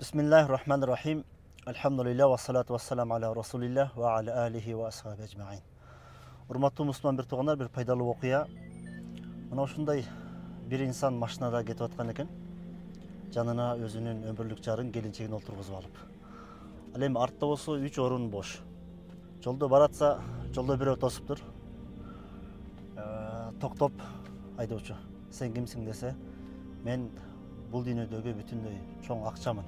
Bismillahirrahmanirrahim. Elhamdülillah ve salatu ve selamu ala Resulillah ve ala alihi ve ashabi ecmaîn. Урматтуу мусулман бир туугандар, бир пайдалуу окуя. Мына ушундай бир инсан машинада кетип аткан экен. Жанына өзүнүн өмүрлүк жарын, келинчегин олтургузуп алып. Ал эми артта болсо 3 орун бош. Жолдо баратса, жолдо бирөө тосуптур. Токтоп айдоочу, сен кимсиң десе, мен бул дүйнөдөгү бүтүндөй чоң акчамын.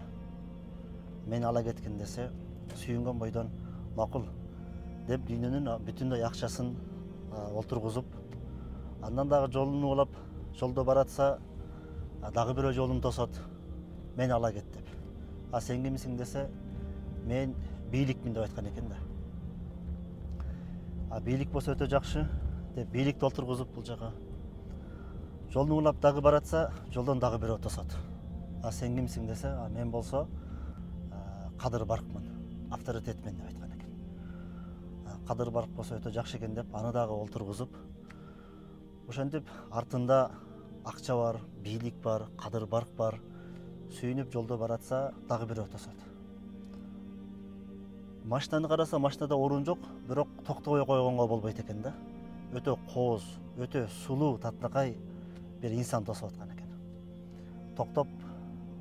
Мени ала кеткин десе, сүйүнгөн бойдон макул деп дүйнөнүн бүтүндөй акчасын олтургузуп, андан дагы жолун улап, жолдо баратса, дагы бирөө жолун тосот, мени ала кет деп. А сен кимсиң десе, мен бийликмин деп айткан экен да. Бийлик болсо өтө жакшы деп бийликти олтургузуп бул жака. Жолун улап дагы баратса, жолдон дагы бирөө тосот. А сен кимсиң десе, мен болсо кадыр баркмын, авторитетмин деп айткан экен. Кадыр барк болсо өтө жакшы экен деп аны дагы олтургузуп, ошентип артында акча бар, бийлик бар, кадыр барк бар, сүйүнүп жолдо баратса, дагы бирөө тосот. Машинаны караса, машинада орун жок, бирок токтобой койгонго болбойт экен да. Өтө кооз, өтө сулуу, таптакай бир инсан тосуп аткан экен. Токтоп,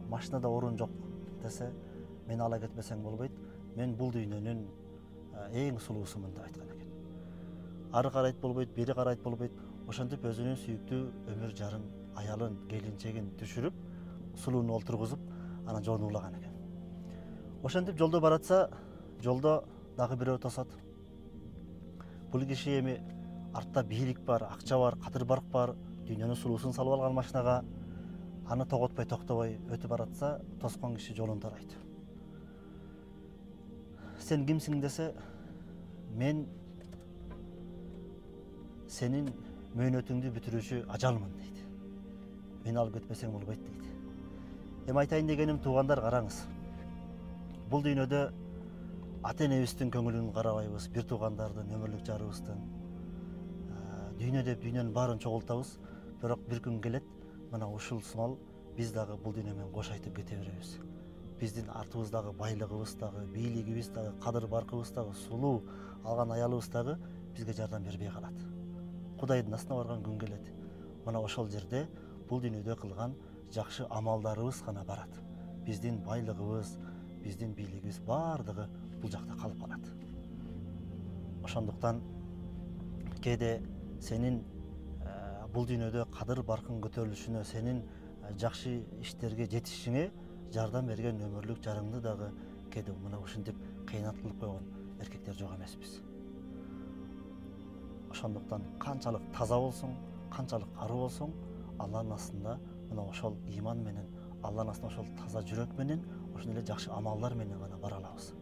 машинада орун жок десе, мени ала кетпесең болбойт, мен бул дүйнөнүн эң сулуусумун деп айткан экен. Ары карайт болбойт, бери карайт болбойт, ошентип өзүнүн сүйүктүү өмүр жарын, аялын, келинчегин түшүрүп, сулууну олтургузуп, анан жолун улаган экен. Ошентип жолдо баратса, жолдо дагы бирөө тосот. Бул киши эми артта бийлик бар, акча бар, кадыр барк бар, дүйнөнүн сулуусун салып алган машинага, аны тоготпой, токтобой өтүп баратса, тоскон киши жолун тарайт. Сен кимсиң десе, мен сенин мөөнөтүңдү бүтүрүүчү ажалмын дейт. Мени алып кетпесең болбойт дейт. Эми айтайын дегеним, туугандар, караңыз. Бул дүйнөдө ата-энебиздин көңүлүн карабайбыз, бир туугандардын, өмүрлүк жарыбыздын. Дүйнө деп дүйнөнүн баарын чогултабыз, бирок бир күн келет, мына ушул сымал биз дагы бул дүйнө менен кош айтып кете беребиз. Биздин артыбыздагы байлыгыбыз дагы, бийлигибиз дагы, кадыр баркыбыз дагы, сулуу алган аялыбыз дагы бизге жардам бербей калат. Кудайдын астына барган күн келет. Мына ошол жерде бул дүйнөдө кылган жакшы амалдарыбыз гана барат. Биздин байлыгыбыз, биздин бийлигибиз баардыгы бул жакта калып калат. Ошондуктан кээде сенин бул дүйнөдө кадыр баркың көтөрүлүшүнө, сенин жакшы иштерге жетишиңе жардам берген өмүрлүк жарыңды дагы кээде мына ушинтип кыянат кылып койгон эркектер жок эмеспиз. Ошондуктан канчалык таза болсоң, канчалык аруу болсоң, Алланын астында мына ошол иман менен, Алланын астында ошол таза жүрөк менен, ошондой эле жакшы амалдар менен гана бара алабыз.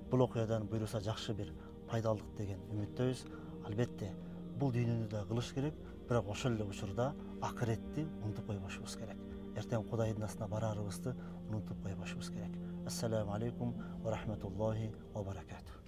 Бул окуядан буйруса жакшы бир пайдалык деген үмүттөбүз. Албетте, бул дүйнөнү да кылыш керек, бирок ошол эле учурда акыретти унутуп койбошубуз керек. Эртең Кудайдын астына барарыбызды унутуп койбошубуз керек. Ассаламу алейкум ва рахматуллахи ва баракатух.